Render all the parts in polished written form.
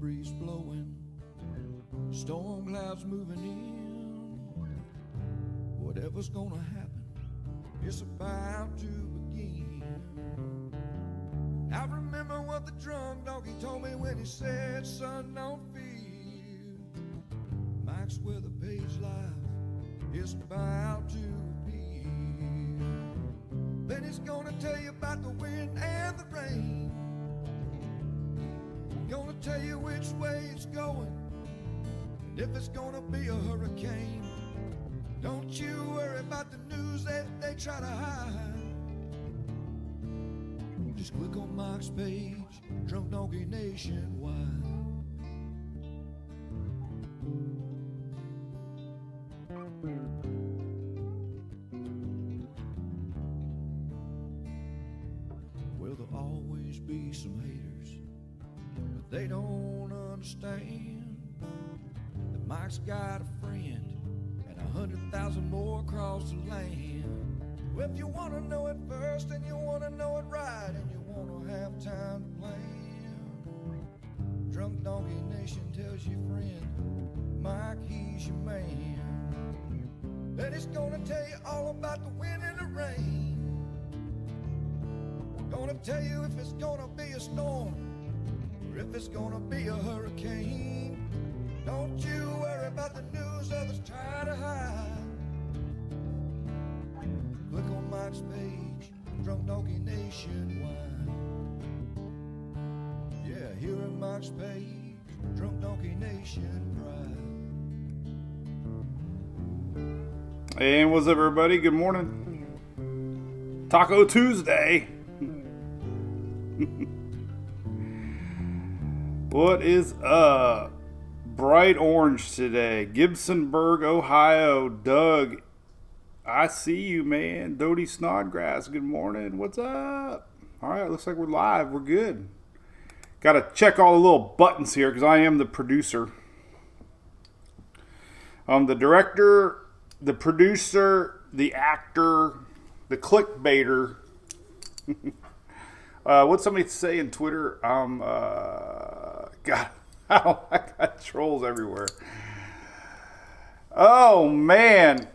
breeze blowing, storm clouds moving in. Whatever's gonna happen, it's about to begin. I remember what the drunk donkey told me when he said, son, don't fear. Mike's where the page life is about to be. Then he's gonna tell you about the wind and the rain. Gonna tell you which way it's going, and if it's gonna be a hurricane. Don't you worry about the news that they try to hide. Just click on Mike's page, Drunk Donkey Nationwide. Well, there'll always be some haters, but they don't understand that Mike's got a friend and 100,000 more across the land. Well, if you want to know it first and you want to know it right and you want to have time to plan, Drunk Donkey Nation tells your friend Mike, he's your man. Then he's gonna tell you all about the wind and the rain. Gonna tell you if it's gonna be a storm or if it's gonna be a hurricane. Don't you worry about the news others try to hide. Click on Mike's page, Drunk Donkey Nationwide. Yeah, here at Mike's page, Drunk Donkey Nation Pride. And what's up, everybody? Good morning. Taco Tuesday. What is up? Bright orange today. Gibsonburg, Ohio. Doug, I see you, man. Dodie Snodgrass, good morning. What's up? All right, looks like we're live. We're good. Got to check all the little buttons here because I am the producer. I'm the director, the producer, the actor, the clickbaiter. What's somebody say in Twitter? God, I got trolls everywhere. Oh, man.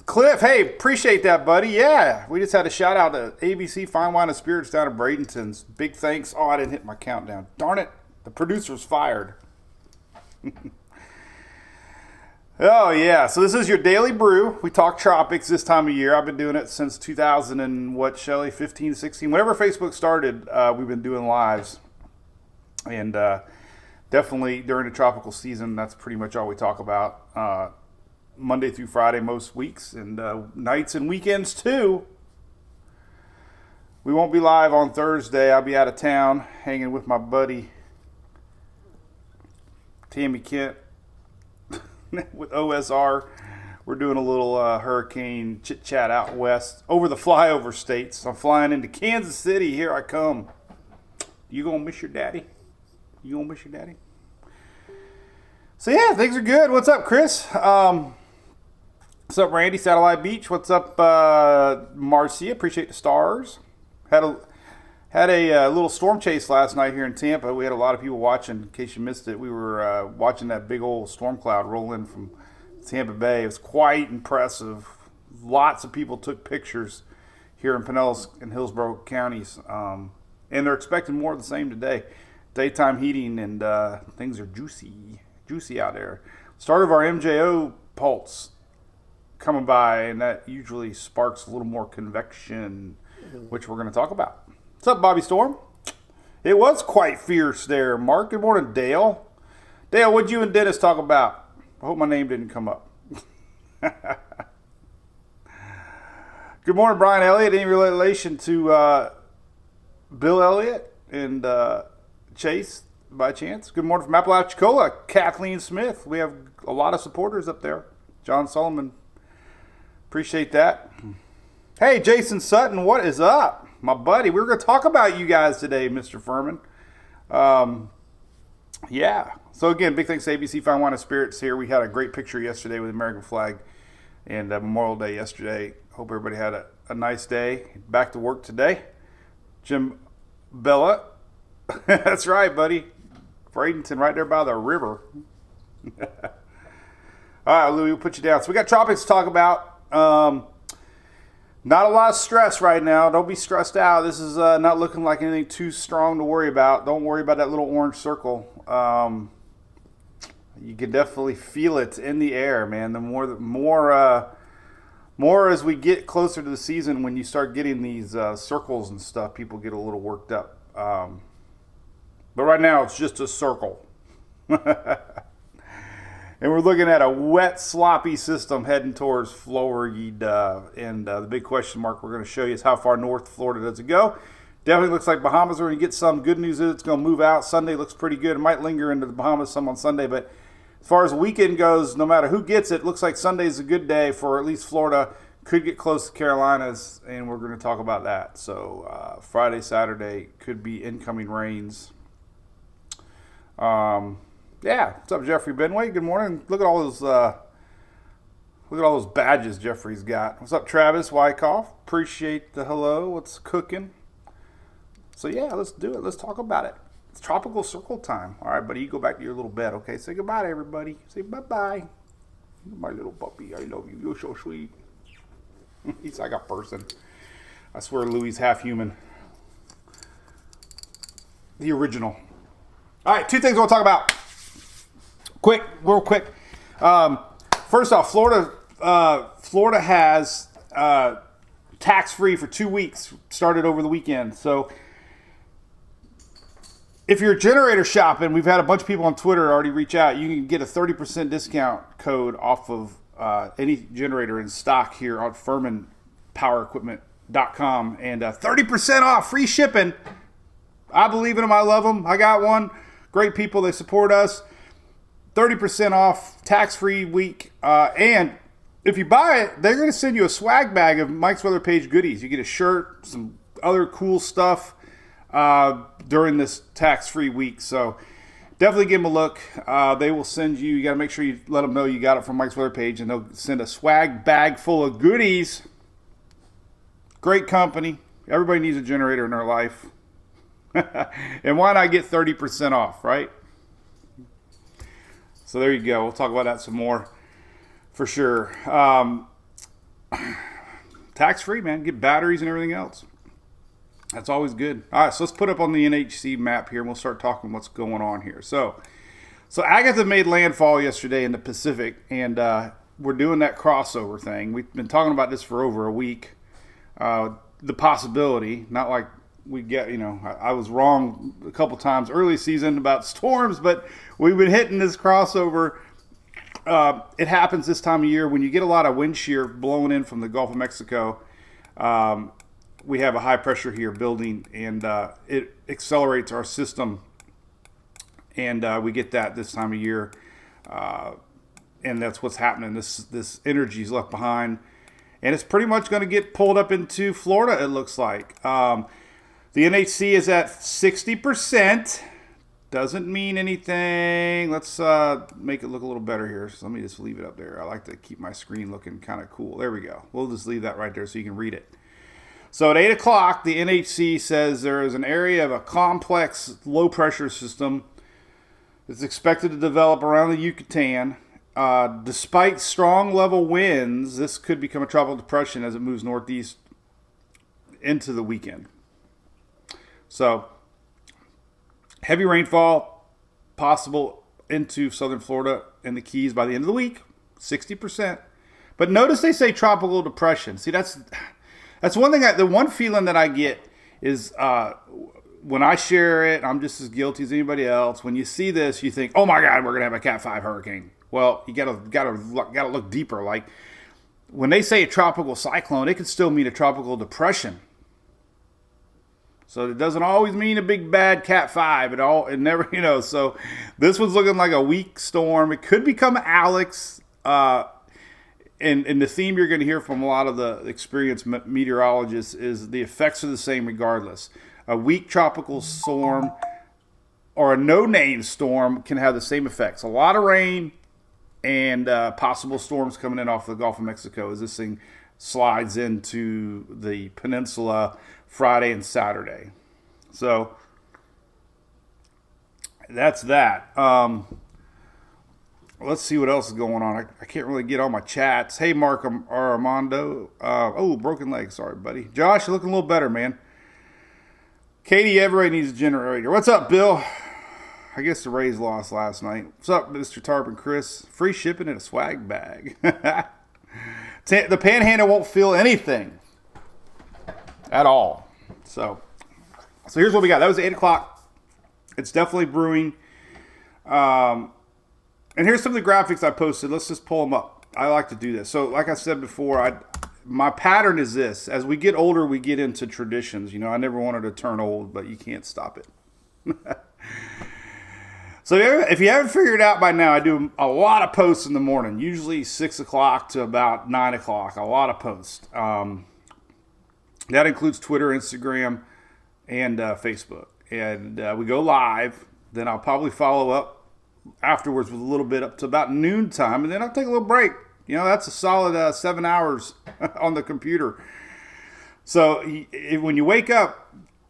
Cliff, hey, appreciate that, buddy. Yeah, we just had a shout out to ABC Fine Wine and Spirits down at Bradenton's. Big thanks. Oh, I didn't hit my countdown. Darn it. The producer's fired. Oh, yeah. So this is your Daily Brew. We talk tropics this time of year. I've been doing it since 2000 and what, Shelly, 15, 16. Whenever Facebook started, we've been doing lives. And definitely during the tropical season, that's pretty much all we talk about. Monday through Friday most weeks, and nights and weekends too. We won't be live on Thursday. I'll be out of town hanging with my buddy Tammy Kent with OSR. We're doing a little hurricane chit chat out west over the flyover states. I'm flying into Kansas City. Here I come. You gonna miss your daddy? You gonna miss your daddy? So yeah, things are good. What's up, Chris? What's up, Randy? Satellite Beach. What's up, Marcia? Appreciate the stars. Had a little storm chase last night here in Tampa. We had a lot of people watching. In case you missed it, we were watching that big old storm cloud roll in from Tampa Bay. It was quite impressive. Lots of people took pictures here in Pinellas and Hillsborough counties, and they're expecting more of the same today. Daytime heating and things are juicy out there. Start of our MJO pulse coming by, and that usually sparks a little more convection, which we're going to talk about. What's up, Bobby Storm? It was quite fierce there, Mark. Good morning, Dale. Dale, what'd you and Dennis talk about? I hope my name didn't come up. Good morning, Brian Elliott. Any relation to Bill Elliott and Chase by chance? Good morning from Apalachicola, Kathleen Smith. We have a lot of supporters up there. John Solomon, appreciate that. Hey, Jason Sutton, what is up, my buddy? We're going to talk about you guys today, Mr. Furman. Yeah. So again, big thanks to ABC Fine Wine and Spirits here. We had a great picture yesterday with the American flag and Memorial Day yesterday. Hope everybody had a nice day. Back to work today. Jim Bella. That's right, buddy. Bradenton, right there by the river. All right, Louis, we'll put you down. So we got tropics to talk about. Not a lot of stress right now. Don't be stressed out. This is not looking like anything too strong to worry about. Don't worry about that little orange circle. You can definitely feel it in the air, man. The more as we get closer to the season, when you start getting these circles and stuff, people get a little worked up. But right now, it's just a circle. And we're looking at a wet, sloppy system heading towards Florida. And the big question mark we're going to show you is how far north Florida does it go? Definitely looks like Bahamas are going to get some. Good news is it's going to move out. Sunday looks pretty good. It might linger into the Bahamas some on Sunday. But as far as the weekend goes, no matter who gets it, looks like Sunday's a good day for at least Florida. Could get close to Carolinas, and we're going to talk about that. So Friday, Saturday could be incoming rains. Yeah, what's up, Jeffrey Benway? Good morning. Look at all those badges Jeffrey's got. What's up, Travis Wyckoff? Appreciate the hello. What's cooking? So yeah, let's do it. Let's talk about it. It's tropical circle time. All right, buddy, you go back to your little bed. Okay, say goodbye to everybody. Say bye-bye. My little puppy, I love you. You're so sweet. He's like a person. I swear Louis half human. The original. All right, two things I want to talk about. Real quick. First off, Florida has tax-free for 2 weeks, started over the weekend. So if you're generator shopping, we've had a bunch of people on Twitter already reach out. You can get a 30% discount code off of any generator in stock here on FurmanPowerEquipment.com. And 30% off, free shipping. I believe in them. I love them. I got one. Great people. They support us. 30% off, tax-free week. And if you buy it, they're going to send you a swag bag of Mike's Weather Page goodies. You get a shirt, some other cool stuff during this tax-free week. So definitely give them a look. They will send you got to make sure you let them know you got it from Mike's Weather Page, and they'll send a swag bag full of goodies. Great company. Everybody needs a generator in their life. And why not get 30% off, right? So there you go. We'll talk about that some more for sure. Tax-free, man. Get batteries and everything else. That's always good. All right, so let's put up on the NHC map here, and we'll start talking what's going on here. So Agatha made landfall yesterday in the Pacific, and we're doing that crossover thing. We've been talking about this for over a week. The possibility, not like we get, I was wrong a couple times early season about storms, but we've been hitting this crossover. It happens this time of year when you get a lot of wind shear blowing in from the Gulf of Mexico. We have a high pressure here building, and it accelerates our system, and we get that this time of year, and that's what's happening. This energy is left behind, and it's pretty much going to get pulled up into Florida, it looks like. The NHC is at 60%. Doesn't mean anything. Let's make it look a little better here. So let me just leave it up there. I like to keep my screen looking kind of cool. There we go. We'll just leave that right there so you can read it. So at 8 o'clock, the NHC says there is an area of a complex low-pressure system that's expected to develop around the Yucatan. Despite strong level winds, this could become a tropical depression as it moves northeast into the weekend. So, heavy rainfall possible into southern Florida and the Keys by the end of the week, 60%. But notice they say tropical depression. See, that's one thing. The one feeling that I get is when I share it, I'm just as guilty as anybody else. When you see this, you think, "Oh my God, we're gonna have a Cat 5 hurricane." Well, you gotta look deeper. Like when they say a tropical cyclone, it could still mean a tropical depression. So it doesn't always mean a big bad Cat 5. It never, so this one's looking like a weak storm. It could become Alex. And the theme you're going to hear from a lot of the experienced meteorologists is the effects are the same regardless. A weak tropical storm or a no-name storm can have the same effects. A lot of rain and possible storms coming in off the Gulf of Mexico as this thing slides into the peninsula Friday and Saturday. So that's that. Let's see what else is going on. I can't really get all my chats. Hey, Mark Armando. Broken leg. Sorry, buddy. Josh, you're looking a little better, man. Katie Everett needs a generator. What's up, Bill? I guess the Rays lost last night. What's up, Mr. Tarp and Chris? Free shipping in a swag bag. The Panhandle won't feel anything at all. So here's what we got. That was 8 o'clock. It's definitely brewing. And here's some of the graphics I posted. Let's just pull them up. I like to do this. So like I said before, my pattern is this. As we get older, we get into traditions. I never wanted to turn old, but you can't stop it. So if you haven't figured it out by now, I do a lot of posts in the morning, usually 6 o'clock to about 9 o'clock, a lot of posts. That includes Twitter, Instagram, and Facebook. And we go live. Then I'll probably follow up afterwards with a little bit up to about noontime, and then I'll take a little break. That's a solid 7 hours on the computer. So when you wake up,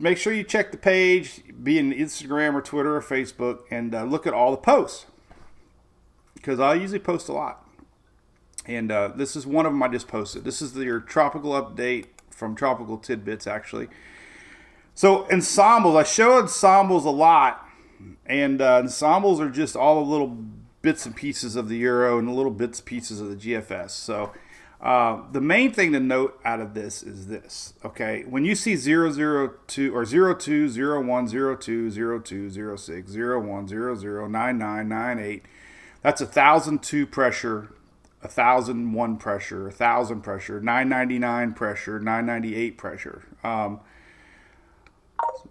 make sure you check the page, be in Instagram or Twitter or Facebook, and look at all the posts. Because I usually post a lot. And this is one of them I just posted. This is your tropical update from Tropical Tidbits, actually. So ensembles, I show ensembles a lot. And ensembles are just all the little bits and pieces of the Euro and the little bits and pieces of the GFS. So the main thing to note out of this is this, okay? When you see 002 or 02, 01, 02, 02, 06, 01, 00, 99, 98, that's 1,002 pressure, 1,001 pressure, 1,000 pressure, 999 pressure, 998 pressure.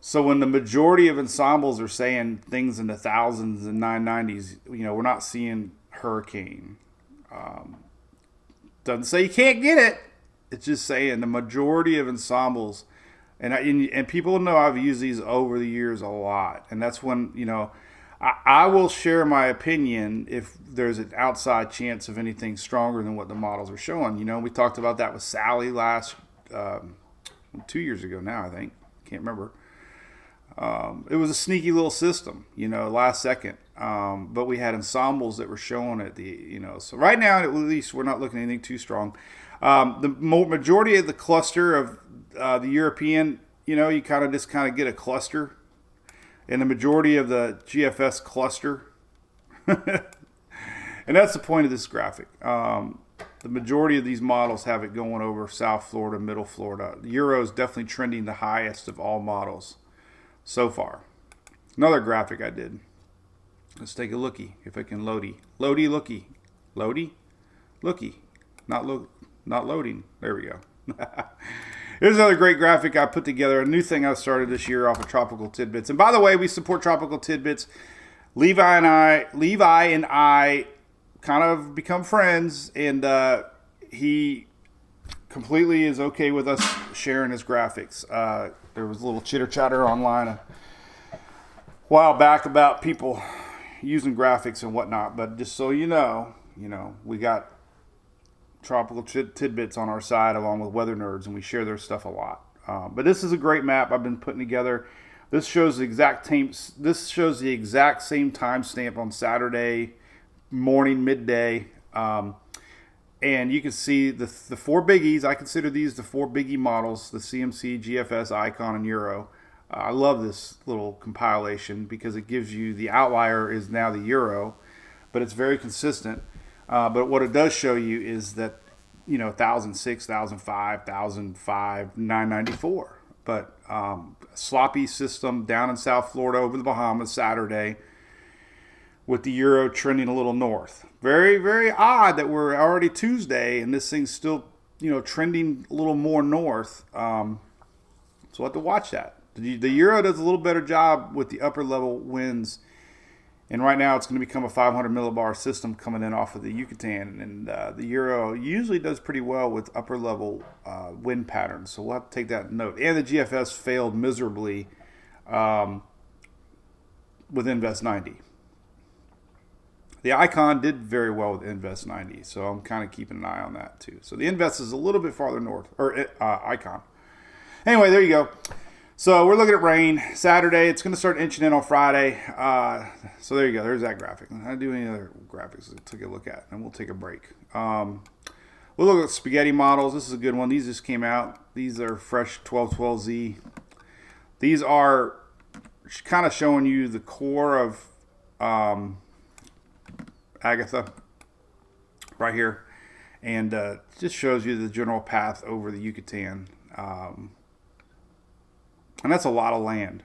So when the majority of ensembles are saying things in the thousands and 990s, we're not seeing hurricane. Doesn't say you can't get it. It's just saying the majority of ensembles, and people know I've used these over the years a lot. And that's when, I will share my opinion if there's an outside chance of anything stronger than what the models are showing. We talked about that with Sally 2 years ago now, I think. Can't remember. It was a sneaky little system, last second. But we had ensembles that were showing it. So right now, at least, we're not looking at anything too strong. The majority of the cluster of the European, you kind of get a cluster, and the majority of the GFS cluster, and that's the point of this graphic. The majority of these models have it going over South Florida, Middle Florida. The Euro is definitely trending the highest of all models so far. Another graphic I did. Let's take a looky if I can loady. Loady, looky. Loady? Looky. Not loading. There we go. Here's another great graphic I put together. A new thing I started this year off of Tropical Tidbits. And by the way, we support Tropical Tidbits. Levi and I kind of become friends. And he completely is okay with us sharing his graphics. There was a little chitter chatter online a while back about people using graphics and whatnot, but just so you know, we got Tropical Tidbits on our side along with Weather Nerds, and we share their stuff a lot. But this is a great map I've been putting together. This shows the exact same timestamp on Saturday morning, midday, and you can see the four biggies. I consider these the four biggie models: the CMC, GFS, Icon, and Euro. I love this little compilation because it gives you the outlier is now the Euro, but it's very consistent. But what it does show you is that, 1,006, 1,005, 1,005, 994. But sloppy system down in South Florida over the Bahamas Saturday with the Euro trending a little north. Very, very odd that we're already Tuesday and this thing's still, trending a little more north. So we'll have to watch that. The Euro does a little better job with the upper level winds, and right now it's going to become a 500 millibar system coming in off of the Yucatan, and the Euro usually does pretty well with upper level wind patterns, so we'll have to take that note. And the GFS failed miserably with Invest 90. The Icon did very well with Invest 90, so I'm kind of keeping an eye on that too. So the Invest is a little bit farther north, or Icon. Anyway, there you go. So we're looking at rain Saturday. It's going to start inching in on Friday. So there you go. There's that graphic. I don't do any other graphics to take a look at, and we'll take a break. We'll look at spaghetti models. This is a good one. These just came out. These are fresh 1212Z. These are kind of showing you the core of Agatha right here, and just shows you the general path over the Yucatan. And that's a lot of land.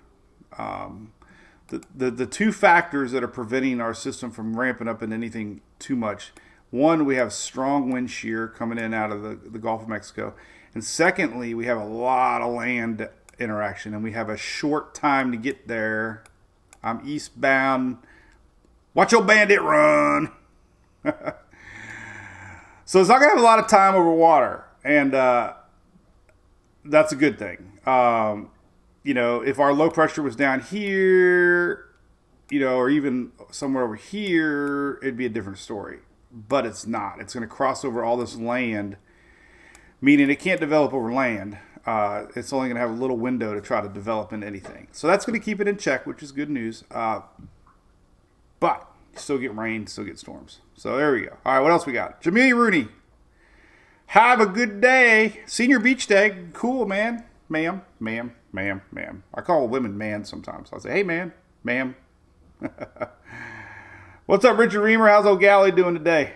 The two factors that are preventing our system from ramping up into anything too much. One, we have strong wind shear coming in out of the Gulf of Mexico. And secondly, we have a lot of land interaction, and we have a short time to get there. I'm eastbound. Watch your bandit run. So it's not going to have a lot of time over water. And that's a good thing. If our low pressure was down here, or even somewhere over here, it'd be a different story. But it's not. It's going to cross over all this land, meaning it can't develop over land. It's only going to have a little window to try to develop into anything. So that's going to keep it in check, which is good news. But you still get rain, still get storms. So there we go. All right, what else we got? Jamelia Rooney. Have a good day. Senior Beach Day. Cool, man. Ma'am. I call women man sometimes. I'll say, hey, man, ma'am. What's up, Richard Reamer? How's old Galley doing today?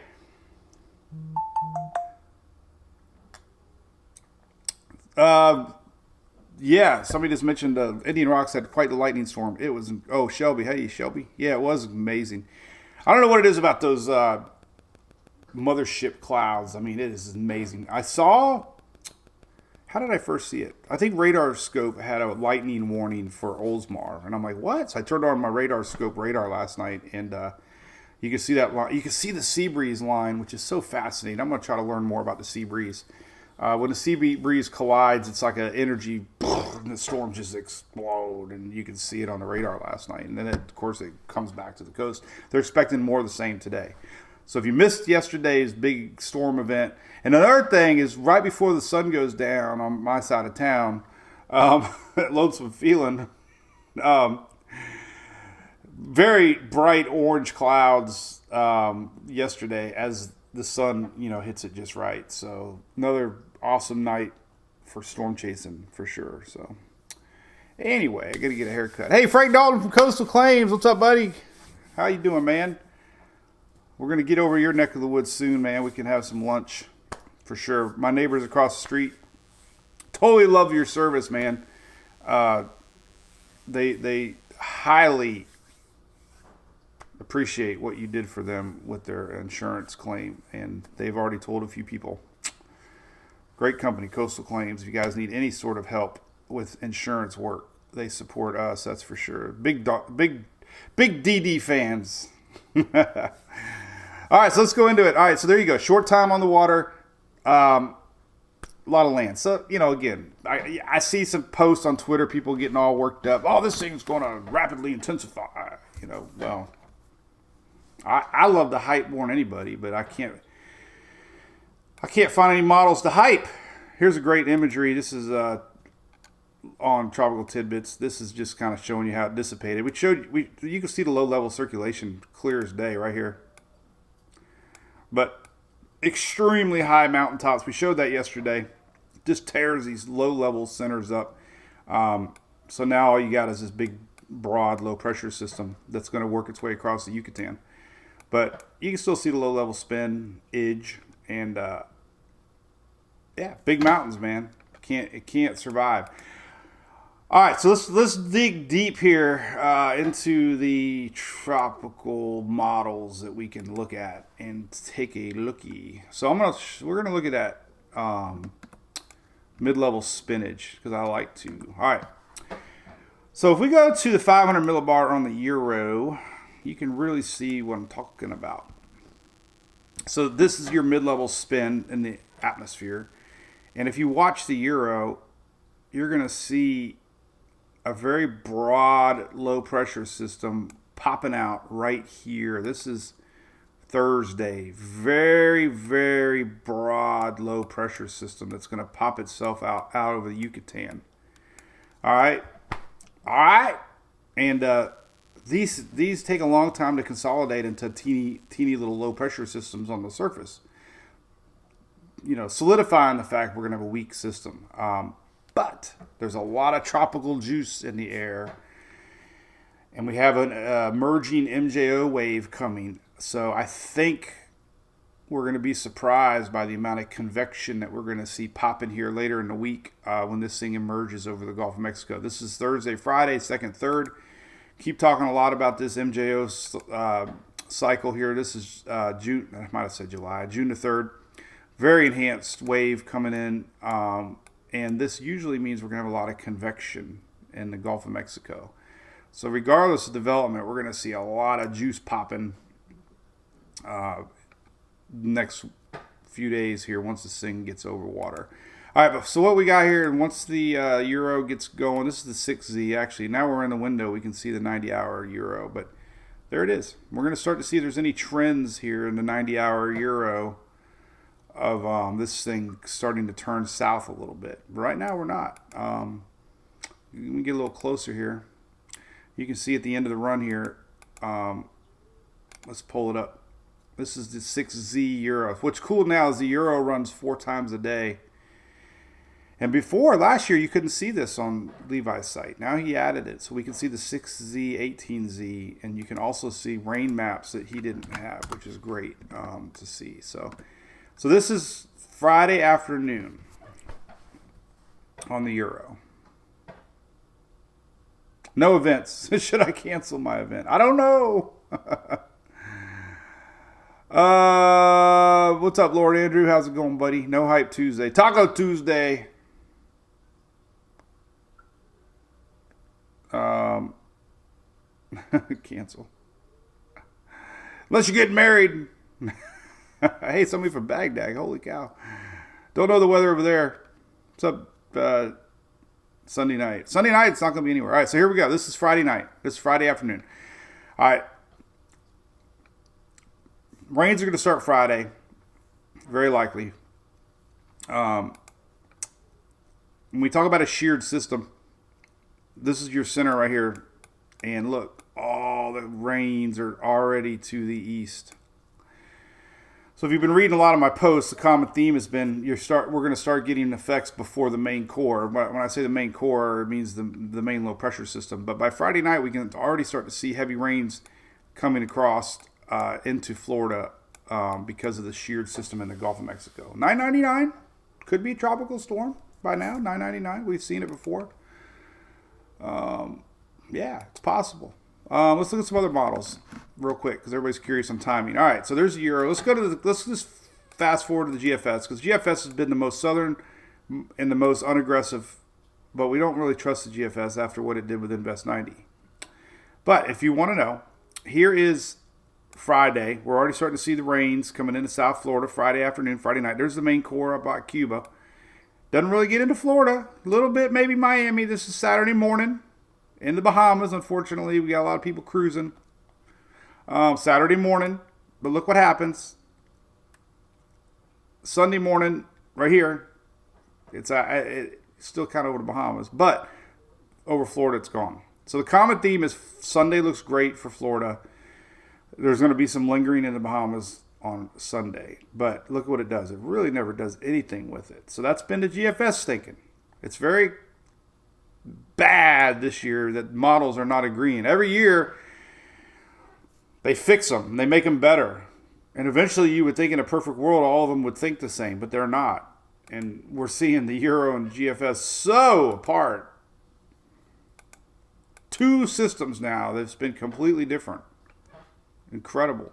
Yeah, somebody just mentioned Indian Rocks had quite the lightning storm. It was, Shelby. Hey, Shelby. Yeah, it was amazing. I don't know what it is about those mothership clouds. I mean, it is amazing. How did I first see it? I think Radar Scope had a lightning warning for Oldsmar. And I'm like, what? So I turned on my Radar Scope radar last night, and you can see that line. You can see the sea breeze line, which is so fascinating. I'm going to try to learn more about the sea breeze. When the sea breeze collides, it's like an energy, and the storm just explode, and you can see it on the radar last night. And then, of course, it comes back to the coast. They're expecting more of the same today. So if you missed yesterday's big storm event, and another thing is right before the sun goes down on my side of town, at Lonesome Feeling, very bright orange clouds yesterday as the sun, hits it just right. So another awesome night for storm chasing for sure. So anyway, I got to get a haircut. Hey, Frank Dalton from Coastal Claims. What's up, buddy? How you doing, man? We're going to get over your neck of the woods soon, man. We can have some lunch for sure. My neighbors across the street totally love your service, man. They highly appreciate what you did for them with their insurance claim, and they've already told a few people. Great company, Coastal Claims. If you guys need any sort of help with insurance work, they support us, that's for sure. Big DD fans. All right, so let's go into it. All right, so there you go. Short time on the water, a lot of land. So, again, I see some posts on Twitter, people getting all worked up. Oh, this thing's going to rapidly intensify. Well, I love to hype more than anybody, but I can't find any models to hype. Here's a great imagery. This is on Tropical Tidbits. This is just kind of showing you how it dissipated. You can see the low level circulation clear as day right here. But extremely high mountaintops. We showed that yesterday. Just tears these low level centers up. So now all you got is this big, broad, low pressure system that's going to work its way across the Yucatan. But you can still see the low level spin, edge, and big mountains, man. It can't survive. All right, so let's dig deep here into the tropical models that we can look at and take a lookie. So we're gonna look at that mid-level spinach because I like to. All right. So if we go to the 500 millibar on the Euro, you can really see what I'm talking about. So this is your mid-level spin in the atmosphere, and if you watch the Euro, you're gonna see a very broad low pressure system popping out right here. This is Thursday. Very, very broad low pressure system that's going to pop itself out over the Yucatan. All right. All right. And these take a long time to consolidate into teeny little low pressure systems on the surface. You know, solidifying the fact we're going to have a weak system. But there's a lot of tropical juice in the air. And we have an emerging MJO wave coming. So I think we're going to be surprised by the amount of convection that we're going to see popping here later in the week when this thing emerges over the Gulf of Mexico. This is Thursday, Friday, 2nd, 3rd. Keep talking a lot about this MJO cycle here. This is June, I might have said July, June the 3rd. Very enhanced wave coming in. And this usually means we're going to have a lot of convection in the Gulf of Mexico. So regardless of development, we're going to see a lot of juice popping next few days here once this thing gets over water. All right, so what we got here, and once the Euro gets going, this is the 6Z actually. Now we're in the window, we can see the 90-hour Euro, but there it is. We're going to start to see if there's any trends here in the 90-hour Euro of this thing starting to turn south a little bit. But right now we're not. Let me get a little closer here. You can see at the end of the run here, let's pull it up. This is the 6Z Euro. What's cool now is the Euro runs 4 times a day. And before, last year, you couldn't see this on Levi's site. Now he added it. So we can see the 6Z, 18Z, and you can also see rain maps that he didn't have, which is great to see. So this is Friday afternoon on the Euro. No events. Should I cancel my event? I don't know. What's up, Lord Andrew? How's it going, buddy? No Hype Tuesday. Taco Tuesday. Cancel. Unless you're getting married. Hey, somebody from Baghdad. Holy cow. Don't know the weather over there. What's up, Sunday night? Sunday night, it's not going to be anywhere. All right, so here we go. This is Friday night. This is Friday afternoon. All right. Rains are going to start Friday. Very likely. When we talk about a sheared system, this is your center right here. And look, all the rains are already to the east. So if you've been reading a lot of my posts, the common theme has been we're going to start getting effects before the main core. When I say the main core, it means the main low pressure system. But by Friday night, we can already start to see heavy rains coming across into Florida because of the sheared system in the Gulf of Mexico. 999 could be a tropical storm by now. 999, we've seen it before. Yeah, it's possible. Let's look at some other models real quick because everybody's curious on timing. All right, so there's the Euro. Let's just fast forward to the GFS because GFS has been the most southern and the most unaggressive, but we don't really trust the GFS after what it did with Invest 90. But if you want to know, here is Friday. We're already starting to see the rains coming into South Florida Friday afternoon, Friday night. There's the main core up by Cuba. Doesn't really get into Florida. A little bit, maybe Miami. This is Saturday morning. In the Bahamas, unfortunately, we got a lot of people cruising Saturday morning. But look what happens. Sunday morning, right here, it's still kind of over the Bahamas. But over Florida, it's gone. So the common theme is Sunday looks great for Florida. There's going to be some lingering in the Bahamas on Sunday. But look what it does. It really never does anything with it. So that's been the GFS thinking. It's very bad this year that models are not agreeing. Every year they fix them, they make them better, and eventually you would think in a perfect world all of them would think the same, but they're not. And we're seeing the Euro and GFS so apart. 2 systems now that's been completely different. Incredible.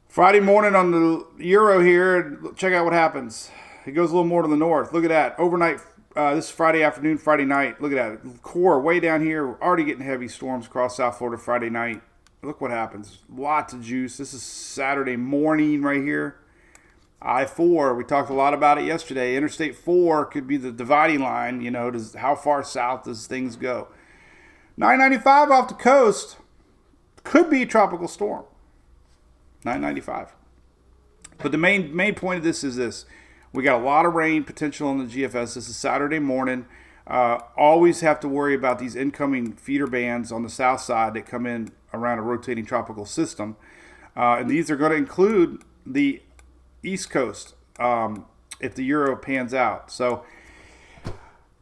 Friday morning on the Euro here, check out what happens. It goes a little more to the north. Look at that. Overnight. This is Friday afternoon, Friday night. Look at that. Core way down here. We're already getting heavy storms across South Florida Friday night. Look what happens. Lots of juice. This is Saturday morning right here. I-4. We talked a lot about it yesterday. Interstate 4 could be the dividing line. You know, how far south does things go? 995 off the coast could be a tropical storm. 995. But the main point of this is this. We got a lot of rain potential on the GFS. This is Saturday morning. Always have to worry about these incoming feeder bands on the south side that come in around a rotating tropical system. And these are going to include the East Coast if the Euro pans out. So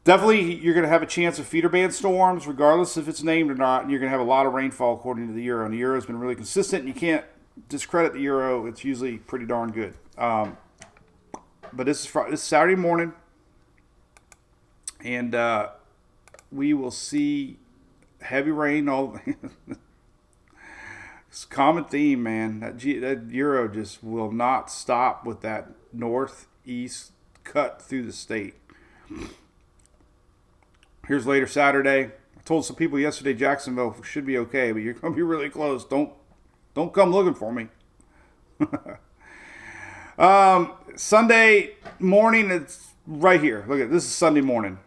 definitely you're going to have a chance of feeder band storms, regardless if it's named or not. And you're going to have a lot of rainfall according to the Euro. And the Euro has been really consistent. And you can't discredit the Euro. It's usually pretty darn good. But this is Saturday morning. And we will see heavy rain. It's a common theme, man. That Euro just will not stop with that northeast cut through the state. Here's later Saturday. I told some people yesterday Jacksonville should be okay, but you're going to be really close. Don't come looking for me. Sunday morning, it's right here. Look at this is Sunday morning.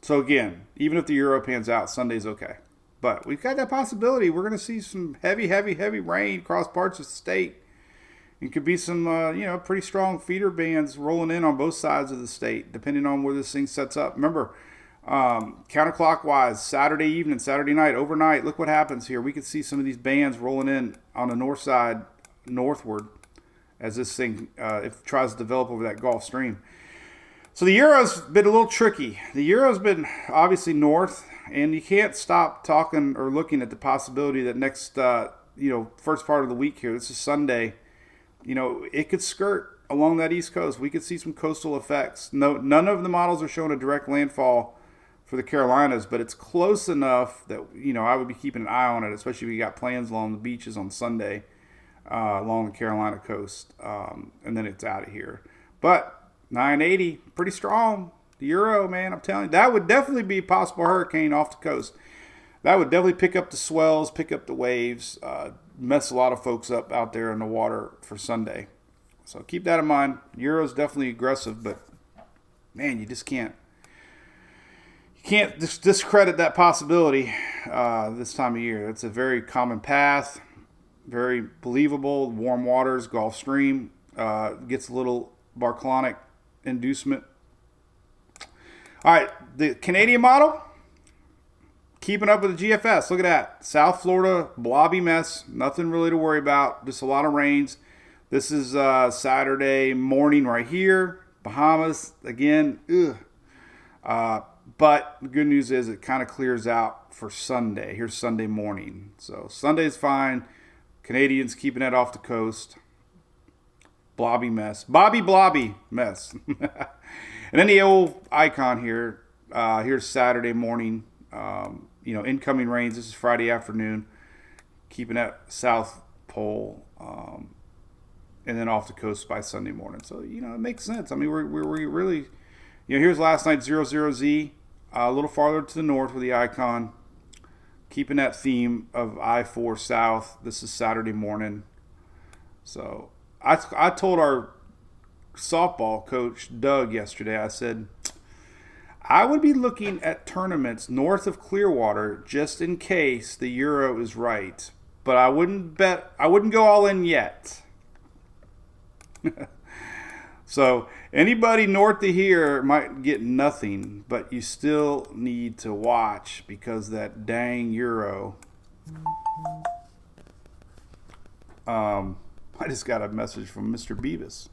So again, even if the Euro pans out, Sunday's okay. But we've got that possibility. We're going to see some heavy rain across parts of the state. It could be some, pretty strong feeder bands rolling in on both sides of the state, depending on where this thing sets up. Remember, counterclockwise, Saturday evening, Saturday night, overnight, look what happens here. We could see some of these bands rolling in on the north side, northward, as this thing if it tries to develop over that Gulf Stream. So the Euro's been a little tricky. The Euro's been obviously north, and you can't stop talking or looking at the possibility that next, first part of the week here, this is Sunday, it could skirt along that East Coast. We could see some coastal effects. No, none of the models are showing a direct landfall for the Carolinas, but it's close enough that, I would be keeping an eye on it, especially if you got plans along the beaches on Sunday along the Carolina coast, and then it's out of here. But 980, pretty strong. The Euro, man, I'm telling you, that would definitely be a possible hurricane off the coast. That would definitely pick up the swells, pick up the waves, mess a lot of folks up out there in the water for Sunday. So keep that in mind. Euro's definitely aggressive, but man, you just can't. You can't discredit that possibility this time of year. It's a very common path, very believable. Warm waters, Gulf Stream gets a little barclonic inducement. All right, the Canadian model, keeping up with the GFS. Look at that. South Florida, blobby mess. Nothing really to worry about. Just a lot of rains. This is Saturday morning right here. Bahamas, again, but the good news is it kind of clears out for Sunday. Here's Sunday morning. So Sunday's fine. Canadians keeping it off the coast. Blobby mess. Blobby mess. And then the old icon here. Here's Saturday morning. Incoming rains. This is Friday afternoon. Keeping that South Pole. And then off the coast by Sunday morning. So, it makes sense. I mean, we're really, here's last night 00Z. A little farther to the north with the icon. Keeping that theme of I-4 South. This is Saturday morning. So I told our softball coach, Doug, yesterday, I said, I would be looking at tournaments north of Clearwater just in case the Euro is right. But I wouldn't go all in yet. So anybody north of here might get nothing, but you still need to watch because that dang Euro. I just got a message from Mr. Beavis.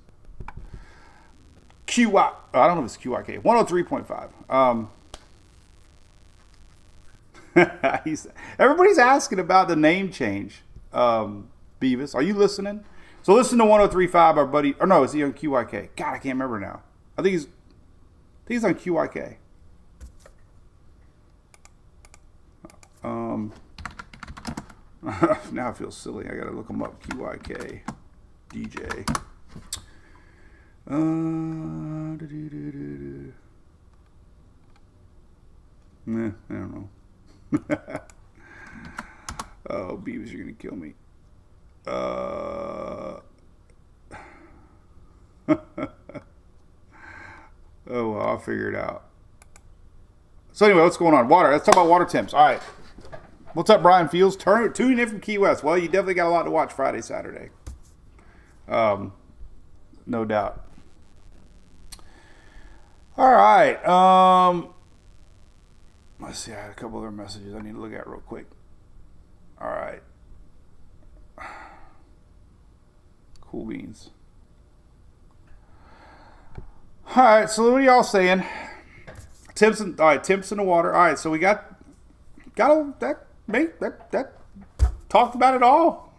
QI. I don't know if it's QIK. 103.5. Everybody's asking about the name change. Beavis, are you listening? So listen to 103.5, our buddy. Or no, is he on QIK? God, I can't remember now. I think he's on QIK. Now I feel silly. I gotta look him up. QIK DJ. I don't know. Oh, Beavis, you're gonna kill me. Oh, well, I'll figure it out. So anyway, what's going on? Water. Let's talk about water temps. All right. What's up, Brian Fields? Tuning in from Key West. Well, you definitely got a lot to watch Friday, Saturday. No doubt. All right. Let's see, I had a couple other messages I need to look at real quick. All right. Cool beans. All right, so what are y'all saying? Temps in the water. All right, so we got that talked about it all.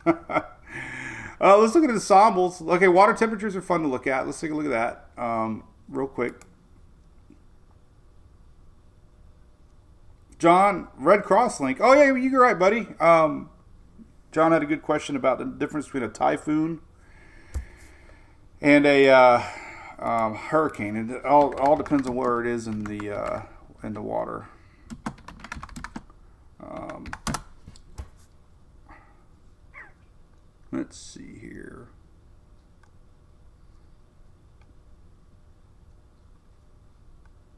Let's look at ensembles. Okay, water temperatures are fun to look at. Let's take a look at that real quick. John, Red Cross link. Oh, yeah, you're right, buddy. John had a good question about the difference between a typhoon and a hurricane. It all depends on where it is in the water. Let's see here.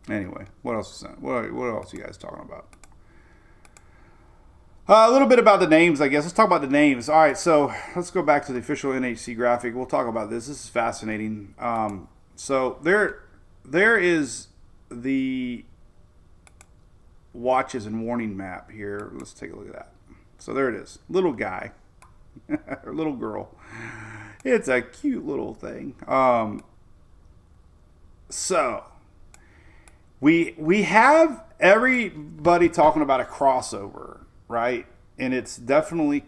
Anyway, what else is that? What else are you guys talking about? A little bit about the names, I guess. Let's talk about the names. All right, so let's go back to the official NHC graphic. We'll talk about this. This is fascinating. So there is the watches and warning map here. Let's take a look at that. So there it is. Little guy. Or little girl. It's a cute little thing. So we have everybody talking about a crossover, right? And it's definitely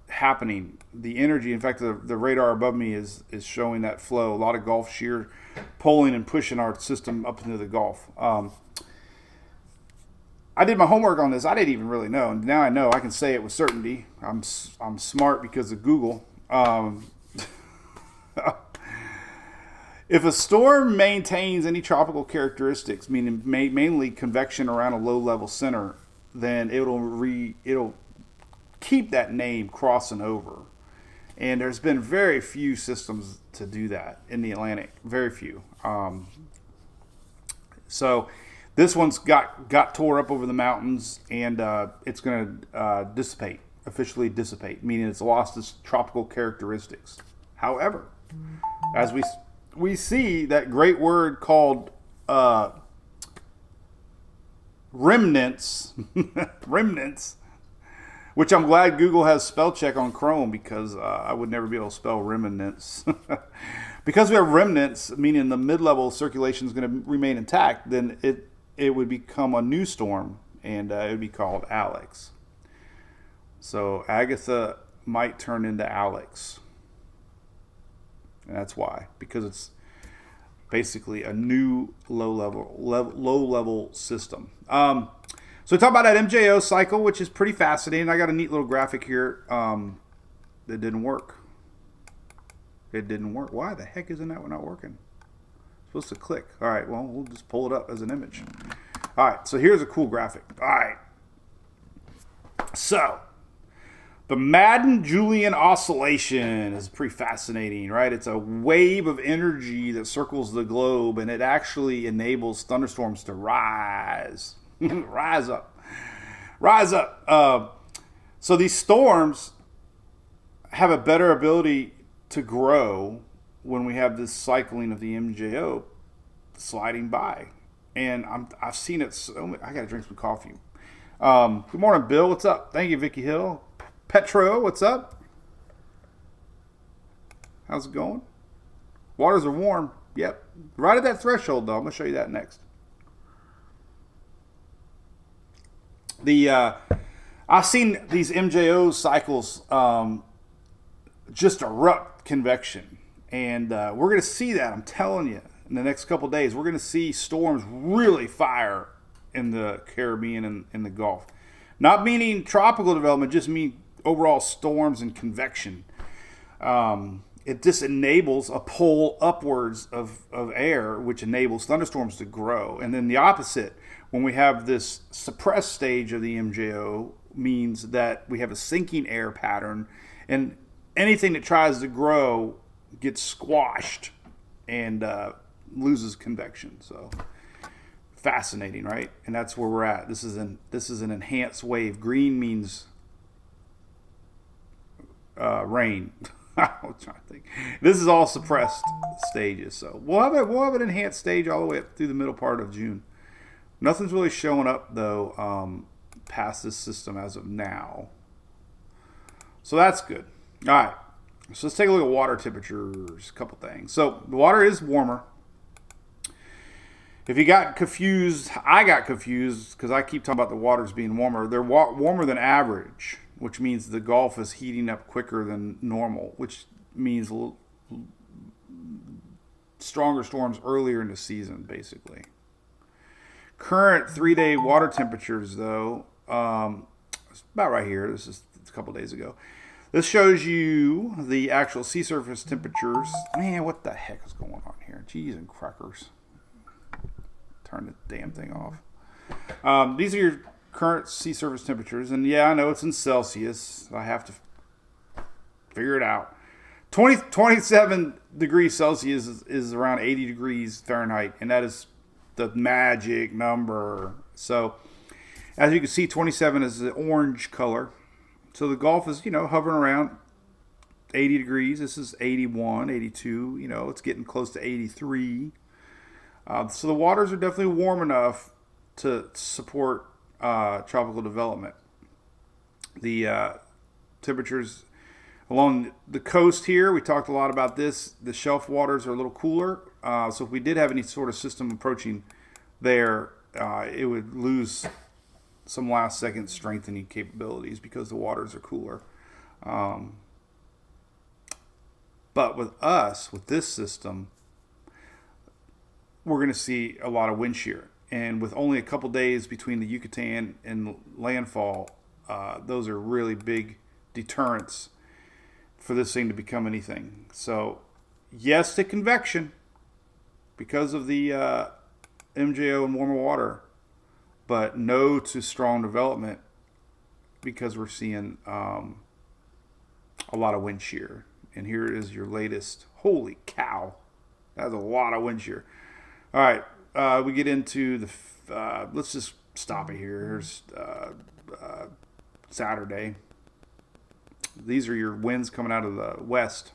happening. The energy, in fact, the radar above me is showing that flow. A lot of Gulf shear pulling and pushing our system up into the Gulf. I did my homework on this. I didn't even really know. And now I know. I can say it with certainty. I'm smart because of Google. If a storm maintains any tropical characteristics, meaning mainly convection around a low-level center, then it'll keep that name crossing over. And there's been very few systems to do that in the Atlantic. Very few. So this one's got tore up over the mountains, and it's going to officially dissipate, meaning it's lost its tropical characteristics. However, as we see that great word called remnants, which I'm glad Google has spell check on Chrome, because I would never be able to spell remnants. Because we have remnants, meaning the mid-level circulation is going to remain intact, then it would become a new storm, and it would be called Alex. So Agatha might turn into Alex. And that's why, because it's basically a new low level system. So we talk about that MJO cycle, which is pretty fascinating. I got a neat little graphic here that didn't work. It didn't work. Why the heck isn't that one not working? It's supposed to click. All right, well, we'll just pull it up as an image. All right, so here's a cool graphic. All right. So the Madden-Julian oscillation is pretty fascinating, right? It's a wave of energy that circles the globe, and it actually enables thunderstorms to rise. Rise up. Rise up. So these storms have a better ability to grow when we have this cycling of the MJO sliding by. And I've seen it so much. I got to drink some coffee. Good morning, Bill. What's up? Thank you, Vicky Hill. Petro, what's up? How's it going? Waters are warm. Yep. Right at that threshold, though. I'm going to show you that next. I've seen these MJO cycles just erupt convection. And we're going to see that, I'm telling you, in the next couple of days. We're going to see storms really fire in the Caribbean and in the Gulf. Not meaning tropical development, just mean overall storms and convection. It just enables a pull upwards of air, which enables thunderstorms to grow. And then the opposite, when we have this suppressed stage of the MJO, means that we have a sinking air pattern, and anything that tries to grow gets squashed and loses convection. So fascinating, right? And that's where we're at. This is an enhanced wave. Green means rain. I'm trying to think. This is all suppressed stages. So we'll have an enhanced stage all the way up through the middle part of June. Nothing's really showing up, though, past this system as of now. So that's good. All right. So let's take a look at water temperatures, a couple things. So the water is warmer. If you got confused, I got confused because I keep talking about the waters being warmer. They're warmer than average, which means the Gulf is heating up quicker than normal, which means stronger storms earlier in the season, basically. Current 3-day water temperatures, though, it's about right here. This is a couple days ago. This shows you the actual sea surface temperatures. Man, what the heck is going on here? Jeez and crackers. Turn the damn thing off. These are your current sea surface temperatures. And yeah, I know it's in Celsius. I have to figure it out. 27 degrees Celsius is around 80 degrees Fahrenheit. And that is the magic number. So as you can see, 27 is the orange color. So the Gulf is, hovering around 80 degrees. This is 81, 82. It's getting close to 83. So the waters are definitely warm enough to support tropical development. The temperatures along the coast here, we talked a lot about this. The shelf waters are a little cooler. So if we did have any sort of system approaching there, it would lose some last second strengthening capabilities because the waters are cooler. But with this system, we're going to see a lot of wind shear. And with only a couple days between the Yucatan and landfall, those are really big deterrents for this thing to become anything. So yes to convection because of the MJO and warmer water, but no to strong development because we're seeing a lot of wind shear. And here is your latest. Holy cow. That's a lot of wind shear. All right. We get into the, let's just stop it here. Here's Saturday. These are your winds coming out of the west.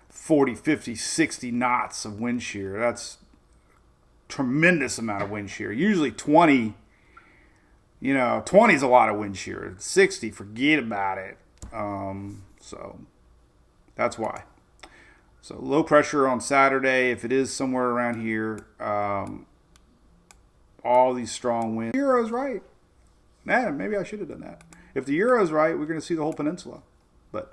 40, 50, 60 knots of wind shear. That's tremendous amount of wind shear. Usually 20, 20 is a lot of wind shear. 60, forget about it. So that's why. So low pressure on Saturday, if it is somewhere around here, all these strong winds. The Euro's right. Man, maybe I should have done that. If the Euro's right, we're going to see the whole peninsula. But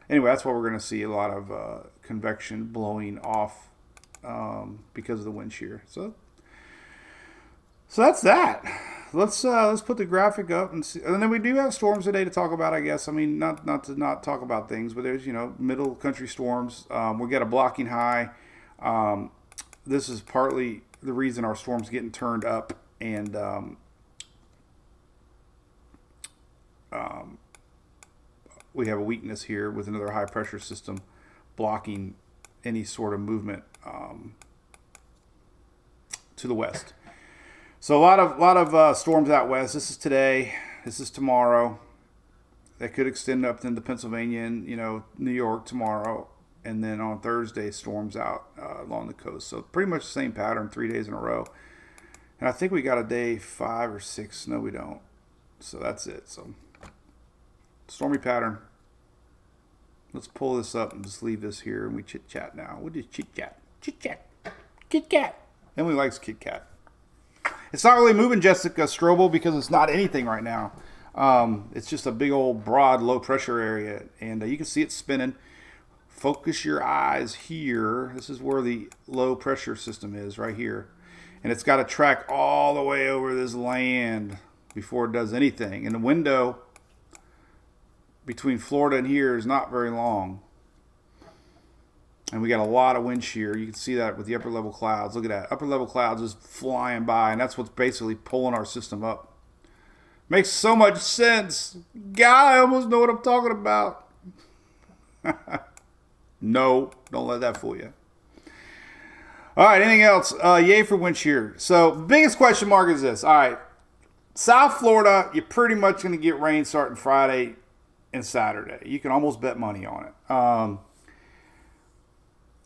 anyway, that's why we're going to see a lot of convection blowing off because of the wind shear. So that's that. Let's put the graphic up and see. And then we do have storms today to talk about, I guess. I mean, not to not talk about things, but there's middle country storms. We got a blocking high. This is partly the reason our storm's getting turned up, and we have a weakness here with another high pressure system blocking any sort of movement to the west. So a lot of storms out west. This is today. This is tomorrow. That could extend up into Pennsylvania and New York tomorrow, and then on Thursday storms out along the coast. So pretty much the same pattern, 3 days in a row. And I think we got a day 5 or 6. No, we don't. So that's it. So stormy pattern. Let's pull this up and just leave this here and we chit chat now. We'll just chit chat, Kit Kat. Emily likes Kit Kat. It's not really moving, Jessica Strobel, because it's not anything right now. It's just a big old broad low pressure area, and you can see it spinning. Focus your eyes here. This is where the low pressure system is, right here. And it's got to track all the way over this land before it does anything. And the window between Florida and here is not very long. And we got a lot of wind shear. You can see that with the upper level clouds. Look at that. Upper level clouds just flying by, and that's what's basically pulling our system up. Makes so much sense. God, I almost know what I'm talking about. No, don't let that fool you. All right, anything else? Yay for wind shear. So, biggest question mark is this. All right, South Florida, you're pretty much going to get rain starting Friday and Saturday. You can almost bet money on it.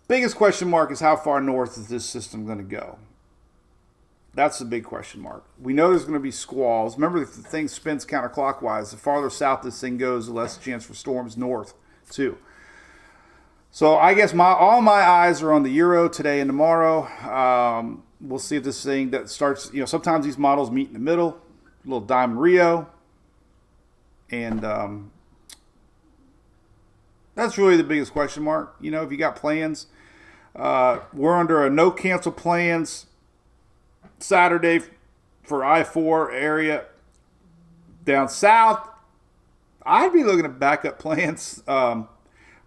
Biggest question mark is how far north is this system going to go? That's the big question mark. We know there's going to be squalls. Remember, if the thing spins counterclockwise, the farther south this thing goes, the less chance for storms north, too. So I guess all my eyes are on the euro today and tomorrow. We'll see if this thing that starts, sometimes these models meet in the middle, a little Diamond Rio. And that's really the biggest question mark. If you got plans, we're under a no cancel plans Saturday for I-4 area down south. I'd be looking at backup plans.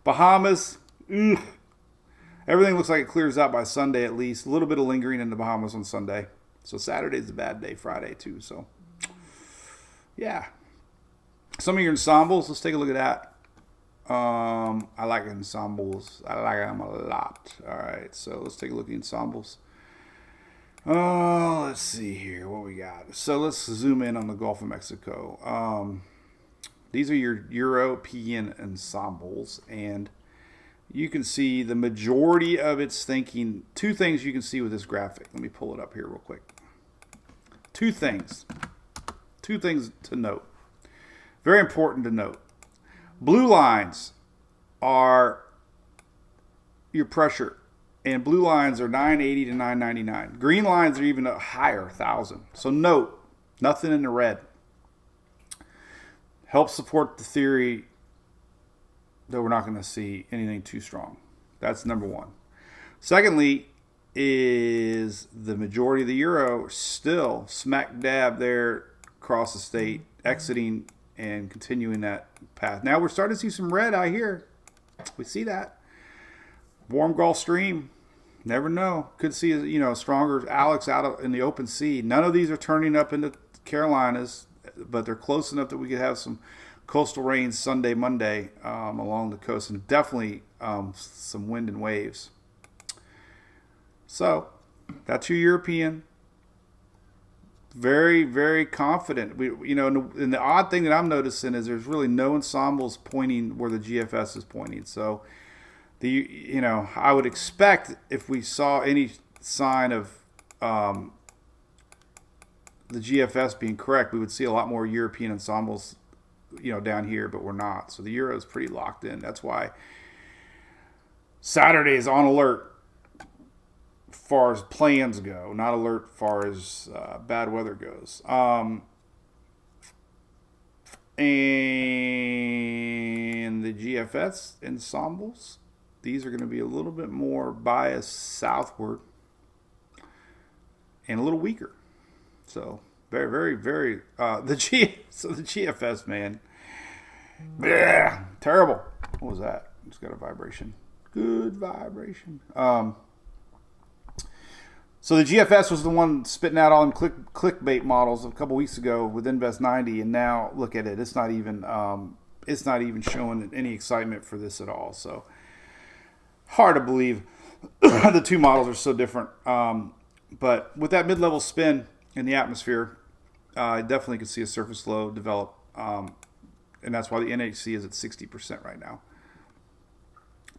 Bahamas, everything looks like it clears out by Sunday at least. A little bit of lingering in the Bahamas on Sunday. So Saturday's a bad day, Friday too. So, yeah. Some of your ensembles, let's take a look at that. I like ensembles. I like them a lot. All right, so let's take a look at ensembles. Oh, let's see here what we got. So let's zoom in on the Gulf of Mexico. These are your European ensembles, and you can see the majority of its thinking. Two things you can see with this graphic. Let me pull it up here real quick. Two things to note. Very important to note. Blue lines are your pressure, and blue lines are 980 to 999. Green lines are even higher, 1,000. So note, nothing in the red. Helps support the theory that we're not going to see anything too strong. That's number one. Secondly, is the majority of the euro still smack dab there across the state, exiting and continuing that path. Now we're starting to see some red out here. We see that. Warm Gulf Stream. Never know. Could see, stronger Alex out in the open sea. None of these are turning up into Carolinas, but they're close enough that we could have some coastal rains Sunday, Monday along the coast, and definitely some wind and waves. So that's your European. Very, very confident. And the odd thing that I'm noticing is there's really no ensembles pointing where the GFS is pointing. So I would expect if we saw any sign of the GFS being correct, we would see a lot more European ensembles, down here, but we're not. So the euro is pretty locked in. That's why Saturday is on alert far as plans go, not alert far as bad weather goes. And the GFS ensembles, these are going to be a little bit more biased southward and a little weaker. So very, very, very the GFS, man, bleh, terrible. What was that? It's got a vibration. Good vibration. So the GFS was the one spitting out all them clickbait models a couple weeks ago with Invest 90, and now look at it. It's not even showing any excitement for this at all. So hard to believe the two models are so different. But with that mid-level spin in the atmosphere, I definitely could see a surface low develop, and that's why the NHC is at 60% right now.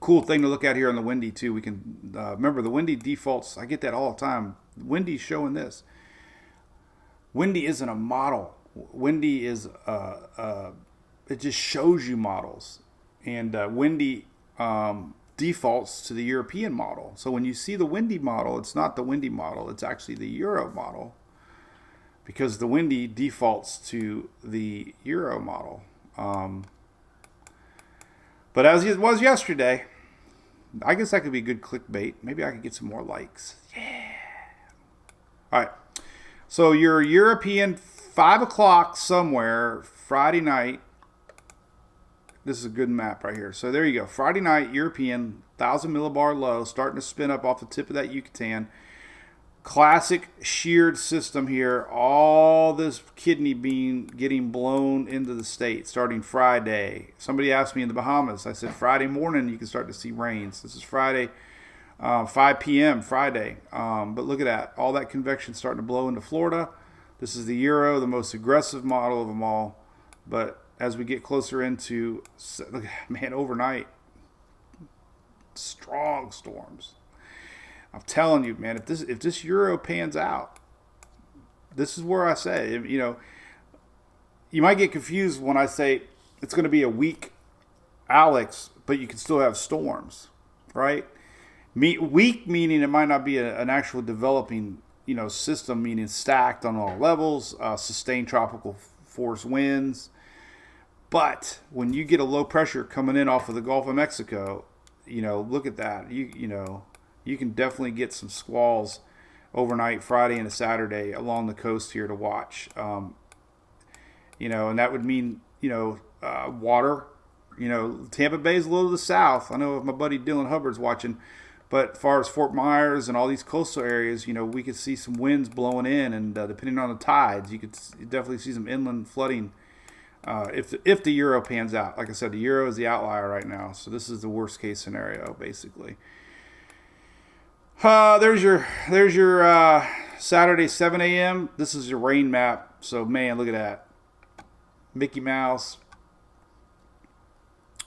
Cool thing to look at here on the windy too. We can remember the windy defaults. I get that all the time. Windy's showing this. Windy isn't a model. Windy is it just shows you models, and windy defaults to the European model. So when you see the windy model, it's not the windy model. It's actually the euro model, because the windy defaults to the euro model. But as it was yesterday, I guess that could be good clickbait. Maybe I could get some more likes. Yeah. All right. So your European 5 o'clock somewhere, Friday night. This is a good map right here. So there you go. Friday night, European, 1,000 millibar low, starting to spin up off the tip of that Yucatan. Classic sheared system here. All this kidney bean getting blown into the state starting Friday. Somebody asked me in the Bahamas. I said Friday morning you can start to see rains. This is Friday, 5 p.m. Friday. But look at that. All that convection starting to blow into Florida. This is the euro, the most aggressive model of them all. But as we get closer into, look, man, overnight, strong storms. I'm telling you, man, if this euro pans out, this is where I say, you might get confused when I say it's going to be a weak Alex, but you can still have storms, right? Weak meaning it might not be an actual developing, system, meaning stacked on all levels, sustained tropical force winds. But when you get a low pressure coming in off of the Gulf of Mexico, look at that. You can definitely get some squalls overnight, Friday and a Saturday along the coast here to watch. And that would mean, water. Tampa Bay is a little to the south. I know if my buddy Dylan Hubbard's watching, but as far as Fort Myers and all these coastal areas, we could see some winds blowing in, and depending on the tides, you could definitely see some inland flooding if the euro pans out. Like I said, the euro is the outlier right now, so this is the worst case scenario, basically. There's your Saturday 7 a.m. This is your rain map. So man, look at that, Mickey Mouse.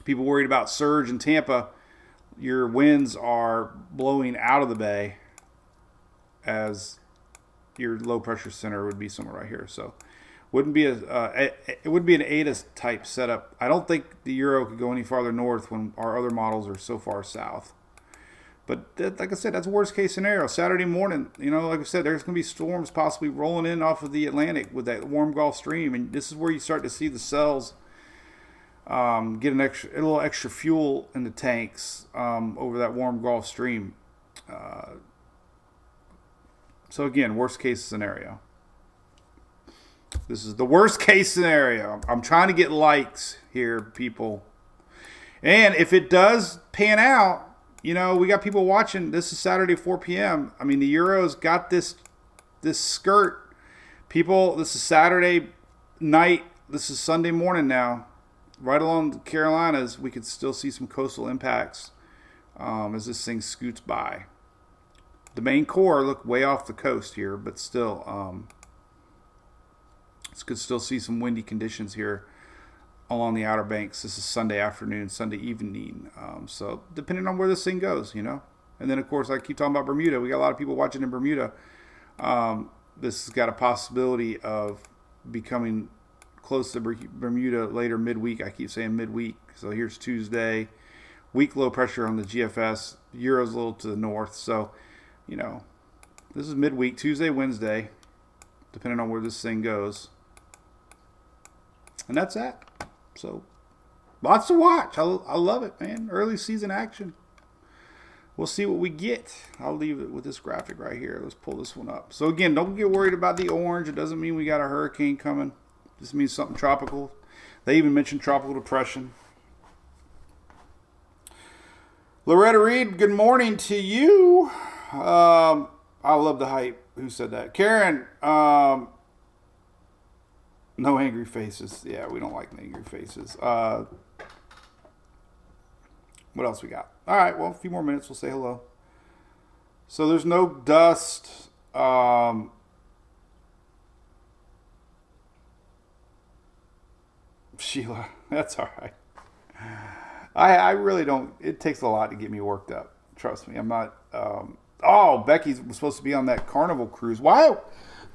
People worried about surge in Tampa. Your winds are blowing out of the bay, as your low pressure center would be somewhere right here. So it would be an ATA type setup. I don't think the euro could go any farther north when our other models are so far south. But like I said, that's worst case scenario. Saturday morning, like I said, there's going to be storms possibly rolling in off of the Atlantic with that warm Gulf Stream, and this is where you start to see the cells get a little extra fuel in the tanks over that warm Gulf Stream. So again, worst case scenario. This is the worst case scenario. I'm trying to get likes here, people. And if it does pan out, we got people watching. This is Saturday, 4 p.m. I mean, the Euro's got this skirt. People, this is Saturday night. This is Sunday morning now. Right along the Carolinas, we could still see some coastal impacts as this thing scoots by. The main core look way off the coast here, but still, could still see some windy conditions here along the Outer Banks. This is Sunday afternoon, Sunday evening. So depending on where this thing goes, And then, of course, I keep talking about Bermuda. We got a lot of people watching in Bermuda. This has got a possibility of becoming close to Bermuda later midweek. I keep saying midweek. So here's Tuesday. Weak low pressure on the GFS. Euro's a little to the north. So, this is midweek, Tuesday, Wednesday, depending on where this thing goes. And that's that. So, lots to watch. I love it, man. Early season action. We'll see what we get. I'll leave it with this graphic right here. Let's pull this one up. So, again, don't get worried about the orange. It doesn't mean we got a hurricane coming. This means something tropical. They even mentioned tropical depression. Loretta Reed, good morning to you. I love the hype. Who said that? Karen, no angry faces. Yeah, we don't like angry faces. What else we got? All right, well, a few more minutes. We'll say hello. So there's no dust. Sheila, that's all right. I really don't. It takes a lot to get me worked up. Trust me, I'm not. Becky was supposed to be on that Carnival cruise. Why?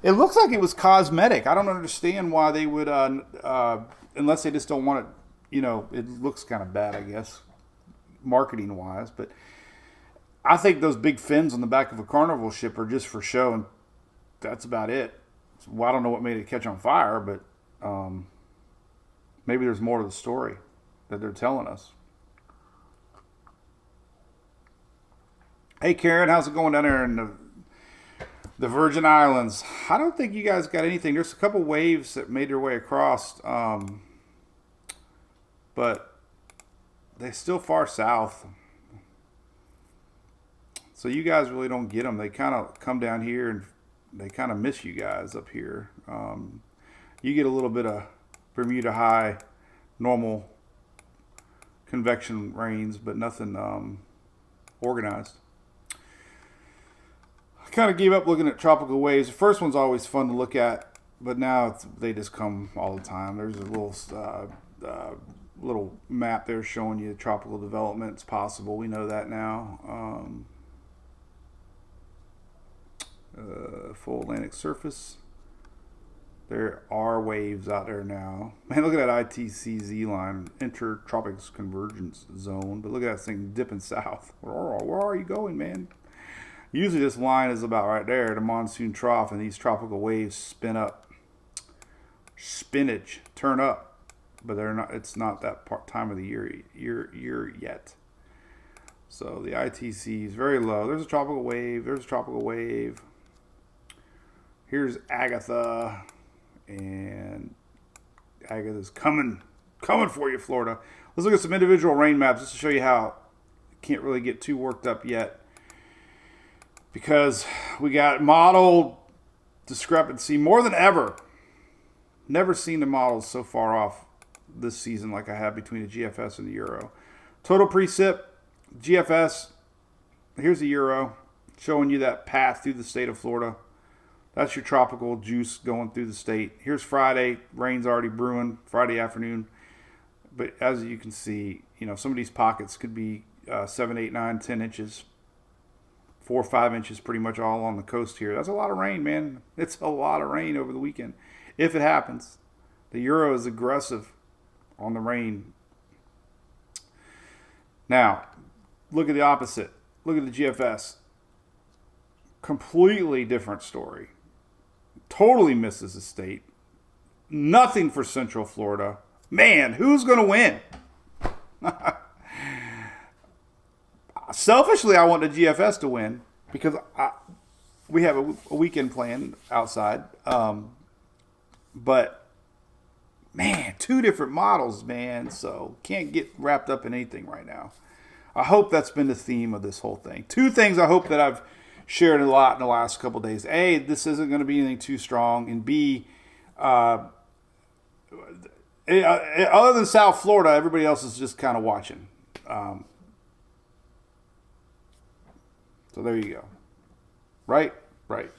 It looks like it was cosmetic. I don't understand why they would, unless they just don't want it. It looks kind of bad, I guess, marketing wise. But I think those big fins on the back of a Carnival ship are just for show, and that's about it. Well, I don't know what made it catch on fire, but maybe there's more to the story that they're telling us. Hey, Karen, how's it going down there in the Virgin Islands? I don't think you guys got anything. There's a couple waves that made their way across, but they're still far south. So you guys really don't get them. They kind of come down here and they kind of miss you guys up here. You get a little bit of Bermuda high, normal convection rains, but nothing organized. I kind of gave up looking at tropical waves. The first one's always fun to look at, but now they just come all the time. There's a little map there showing you tropical development. It's possible. We know that now. Full Atlantic surface. There are waves out there now. Man, look at that ITCZ line, Intertropics Convergence Zone. But look at that thing dipping south. Where are you going, man? Usually this line is about right there, the monsoon trough, and these tropical waves spin up. Spinach, turn up. But they're not. It's not that time of the year yet. So the ITC is very low. There's a tropical wave. There's a tropical wave. Here's Agatha. And Agatha's coming for you, Florida. Let's look at some individual rain maps just to show you how can't really get too worked up yet. Because we got model discrepancy more than ever. Never seen the models so far off this season like I have between the GFS and the Euro. Total precip, GFS, here's the Euro, showing you that path through the state of Florida. That's your tropical juice going through the state. Here's Friday. Rain's already brewing Friday afternoon. But as you can see, some of these pockets could be 7, 8, 9, 10 inches. 4 or 5 inches pretty much all on the coast here. That's a lot of rain, man. It's a lot of rain over the weekend. If it happens. The Euro is aggressive on the rain. Now, look at the opposite. Look at the GFS. Completely different story. Totally misses the state. Nothing for Central Florida. Man, who's going to win? Selfishly, I want the GFS to win because we have a weekend plan outside. But, man, 2 different models, man. So can't get wrapped up in anything right now. I hope that's been the theme of this whole thing. 2 things I hope that I've shared a lot in the last couple of days. A, this isn't going to be anything too strong. And B, other than South Florida, everybody else is just kind of watching. So there you go. Right? Right.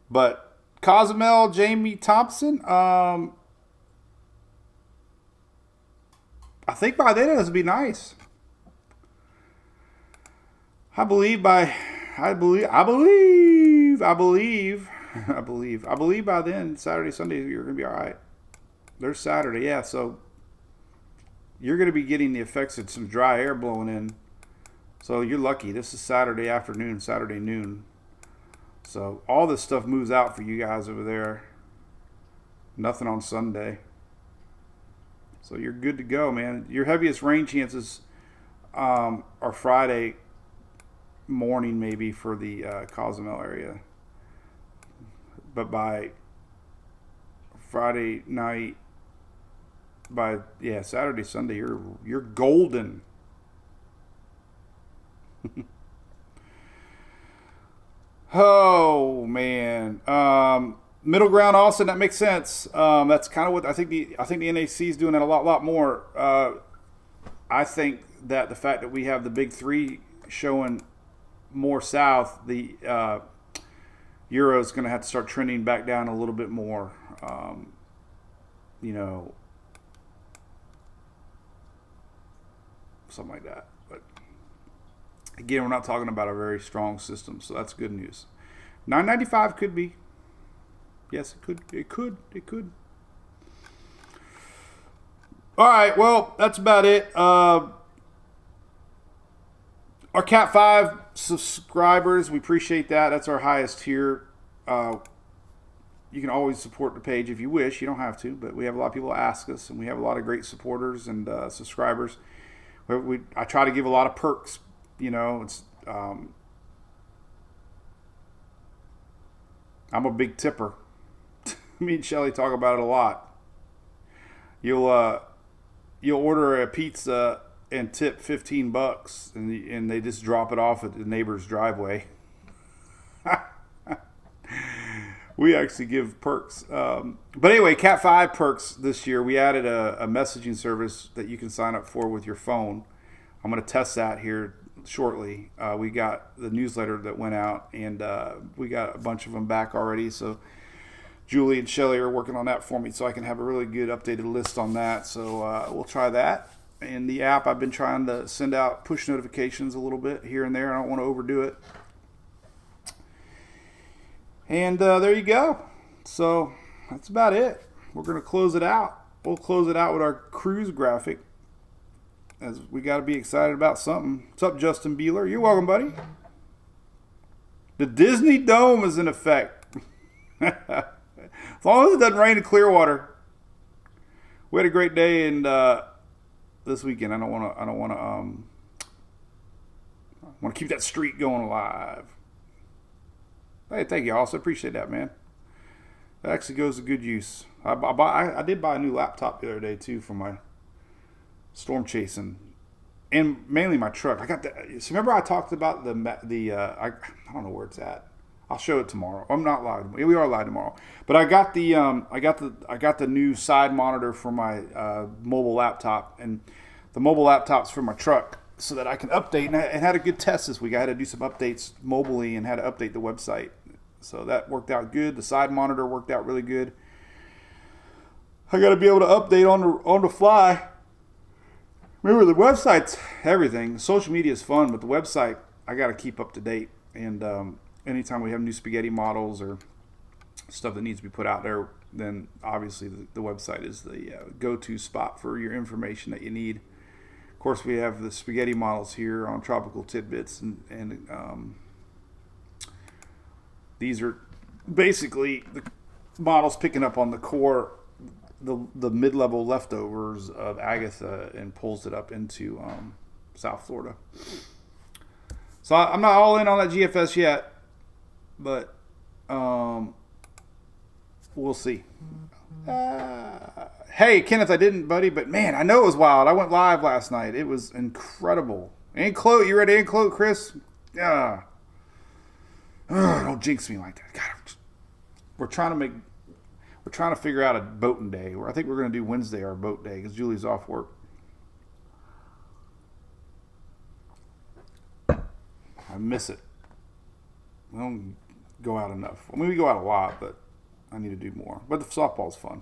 But Cozumel, Jamie Thompson, I think by then it'll be nice. I believe by then, Saturday, Sunday, you're going to be all right. There's Saturday, yeah. So you're going to be getting the effects of some dry air blowing in. So you're lucky. This is Saturday afternoon, Saturday noon. So all this stuff moves out for you guys over there. Nothing on Sunday. So you're good to go, man. Your heaviest rain chances are Friday morning maybe for the Cozumel area. But by Friday night, Saturday, Sunday, you're golden. Oh man, middle ground Austin, that makes sense. That's kind of what I think the NAC is doing that a lot more. I think that the fact that we have the big 3 showing more south, the Euro is going to have to start trending back down a little bit more. Something like that. But again, we're not talking about a very strong system, so that's good news. 995 could be. Yes, it could. All right, well, that's about it. Our Cat 5 subscribers, we appreciate that. That's our highest tier. You can always support the page if you wish. You don't have to, but we have a lot of people ask us, and we have a lot of great supporters and subscribers. I try to give a lot of perks. It's I'm a big tipper. Me and Shelly talk about it a lot. You'll order a pizza and tip $15, and they just drop it off at the neighbor's driveway. We actually give perks. But anyway, Cat 5 perks this year. We added a messaging service that you can sign up for with your phone. I'm going to test that here shortly. We got the newsletter that went out, and we got a bunch of them back already. So Julie and Shelly are working on that for me so I can have a really good updated list on that. So we'll try that. In the app, I've been trying to send out push notifications a little bit here and there. I don't want to overdo it. And there you go. So that's about it. We're going to close it out. We'll close it out with our cruise graphic, as we got to be excited about something. What's up, Justin Beeler? You're welcome, buddy. The Disney Dome is in effect. As long as it doesn't rain in Clearwater. We had a great day, and this weekend I want to keep that streak going alive. Hey, thank you, also appreciate that, man. That actually goes to good use. I did buy a new laptop the other day too for my storm chasing, and mainly my truck. I got the. So remember I talked about I don't know where it's at. I'll show it tomorrow. I'm not live. We are live tomorrow. But I got the new side monitor for my mobile laptop, and the mobile laptop's for my truck, so that I can update. And I had a good test this week. I had to do some updates mobily and had to update the website. So that worked out good. The side monitor worked out really good. I got to be able to update on the fly. Remember, the website's everything. Social media is fun, but the website, I got to keep up to date. And anytime we have new spaghetti models or stuff that needs to be put out there, then obviously the website is the go-to spot for your information that you need. Of course, we have the spaghetti models here on Tropical Tidbits, and these are basically the models picking up on the core, the mid-level leftovers of Agatha, and pulls it up into South Florida. So I'm not all in on that GFS yet, but we'll see. Hey, Kenneth, I didn't, buddy, but man, I know it was wild. I went live last night. It was incredible. And Chloe, you ready to close, Chris? Don't jinx me like that. God, we're trying to figure out a boating day. I think we're going to do Wednesday our boat day because Julie's off work. I miss it. We don't go out enough. I mean, we go out a lot, but I need to do more. But the softball's fun.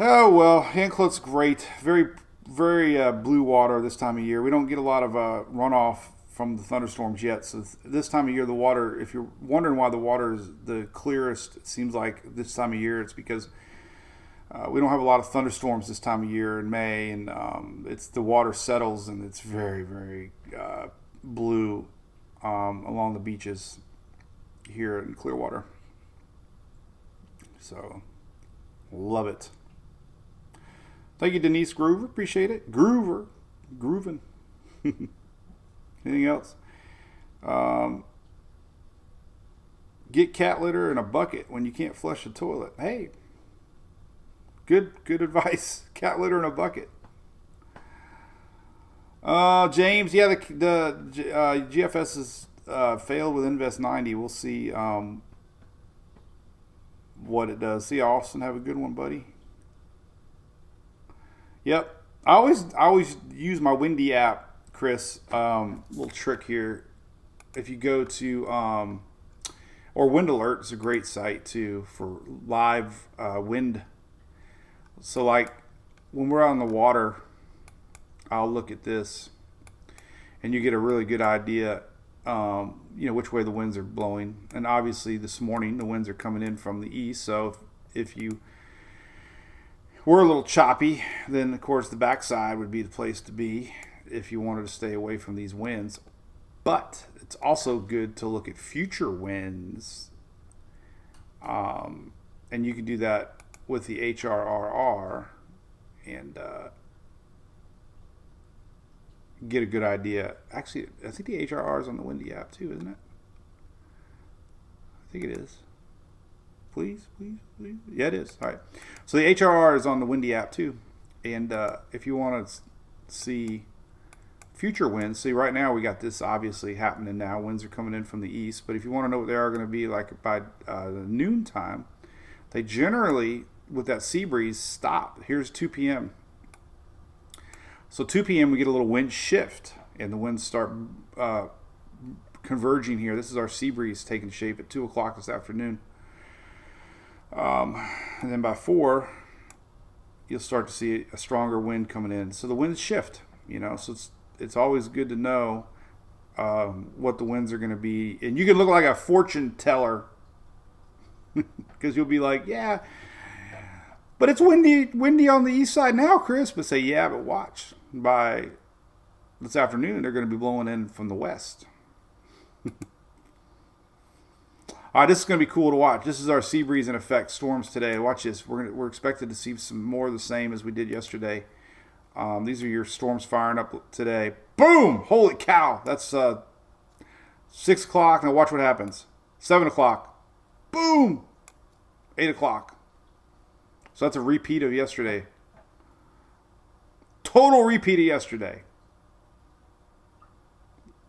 Oh, well, Handclote's great. Very, very blue water this time of year. We don't get a lot of runoff from the thunderstorms yet. So this time of year, the water, if you're wondering why the water is the clearest, it seems like this time of year, it's because we don't have a lot of thunderstorms this time of year in May, and it's the water settles, and it's very, very blue along the beaches here in Clearwater. So, love it. Thank you, Denise Groover. Appreciate it. Groovin'. Anything else? Get cat litter in a bucket when you can't flush the toilet. Hey, good advice. Cat litter in a bucket. James, yeah, the GFS has failed with Invest 90. We'll see what it does. See, Austin, have a good one, buddy. Yep, I always use my Windy app. Chris, little trick here. If you go to, or Wind Alert is a great site too for live wind. So like when we're out on the water, I'll look at this and you get a really good idea, which way the winds are blowing. And obviously this morning the winds are coming in from the east. So if you were a little choppy, then of course the backside would be the place to be if you wanted to stay away from these winds. But it's also good to look at future winds. And you can do that with the HRRR and get a good idea. Actually, I think the HRR is on the Windy app too, isn't it? I think it is. Please. Yeah, it is. All right. So the HRR is on the Windy app too. And if you want to see future winds, see right now we got this obviously happening now. Winds are coming in from the east. But if you want to know what they are going to be like by noon time, they generally, with that sea breeze, stop. Here's 2 p.m. So 2 p.m. we get a little wind shift and the winds start converging here. This is our sea breeze taking shape at 2 o'clock this afternoon. And then by 4, you'll start to see a stronger wind coming in. So the winds shift, so it's always good to know what the winds are going to be. And you can look like a fortune teller because you'll be like, yeah, but it's windy on the east side now, Chris. But say, yeah, but watch. By this afternoon, they're going to be blowing in from the west. All right, this is going to be cool to watch. This is our sea breeze in effect storms today. Watch this. We're expected to see some more of the same as we did yesterday. These are your storms firing up today. Boom! Holy cow! That's 6 o'clock. Now watch what happens. 7 o'clock. Boom! 8 o'clock. So that's a repeat of yesterday. Total repeat of yesterday.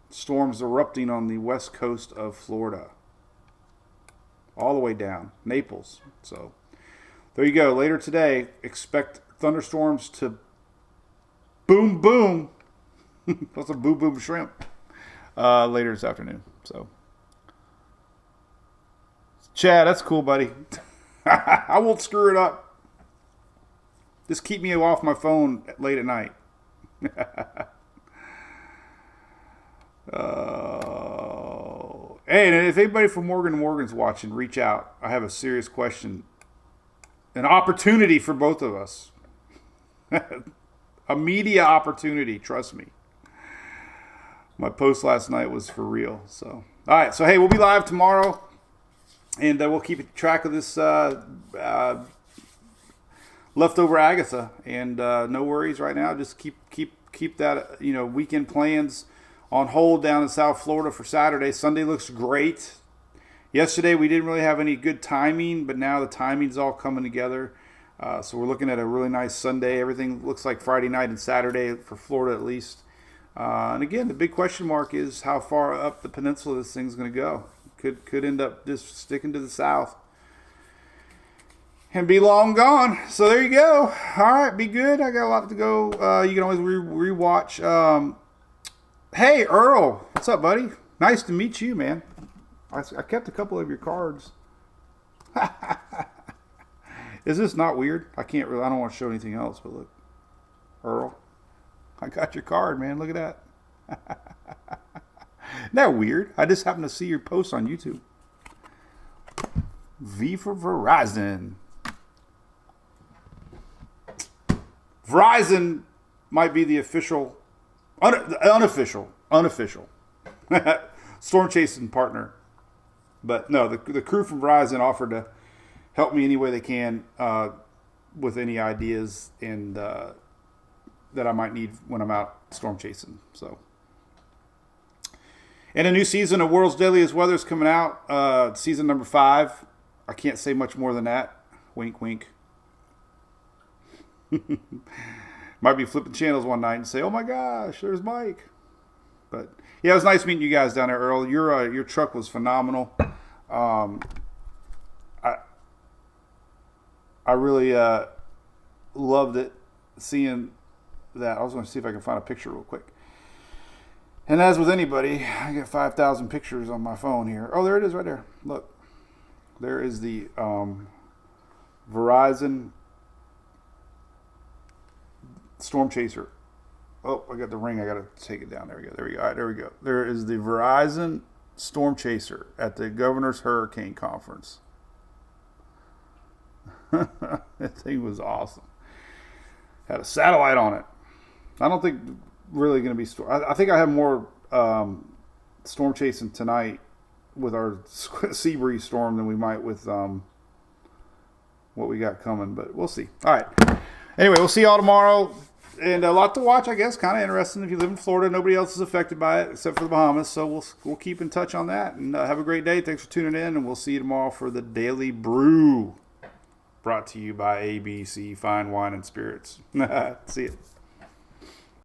Storms erupting on the west coast of Florida. All the way down. Naples. So there you go. Later today, expect thunderstorms to boom, boom. That's a boom, boom shrimp. Later this afternoon. So, Chad, that's cool, buddy. I won't screw it up. Just keep me off my phone late at night. Hey, and if anybody from Morgan & Morgan's watching, reach out. I have a serious question. An opportunity for both of us. A media opportunity, trust me. My post last night was for real. So, all right. So, hey, we'll be live tomorrow, and we'll keep track of this leftover Agatha. And no worries right now. Just keep that weekend plans on hold down in South Florida for Saturday. Sunday looks great. Yesterday we didn't really have any good timing, but now the timing's all coming together. So we're looking at a really nice Sunday. Everything looks like Friday night and Saturday for Florida at least. And again, the big question mark is how far up the peninsula this thing's going to go. Could end up just sticking to the south and be long gone. So there you go. All right, be good. I got a lot to go. You can always rewatch. Hey, Earl. What's up, buddy? Nice to meet you, man. I kept a couple of your cards. Is this not weird? I don't want to show anything else, but look. Earl. I got your card, man. Look at that. Isn't that weird? I just happened to see your post on YouTube. V for Verizon. Verizon might be the official, unofficial storm chasing partner. But no, the crew from Verizon offered to help me any way they can with any ideas and that I might need when I'm out storm chasing. So, and a new season of World's Deadliest Weather is coming out. Season number 5. I can't say much more than that. Wink, wink. Might be flipping channels one night and say, "Oh my gosh, there's Mike." But yeah, it was nice meeting you guys down there, Earl. Your truck was phenomenal. I really loved it, seeing that. I was going to see if I can find a picture real quick. And as with anybody, I get 5,000 pictures on my phone here. Oh, there it is right there. Look. There is the Verizon Storm Chaser. Oh, I got the ring. I got to take it down. There we go. There we go. All right, there we go. There is the Verizon Storm Chaser at the Governor's Hurricane Conference. That thing was awesome. Had a satellite on it. I don't think really going to be storm. I think I have more storm chasing tonight with our sea breeze storm than we might with what we got coming, but we'll see. All right. Anyway, we'll see y'all tomorrow. And a lot to watch, I guess. Kind of interesting. If you live in Florida, nobody else is affected by it except for the Bahamas. So we'll keep in touch on that. And have a great day. Thanks for tuning in. And we'll see you tomorrow for the Daily Brew, brought to you by ABC Fine Wine and Spirits. See you.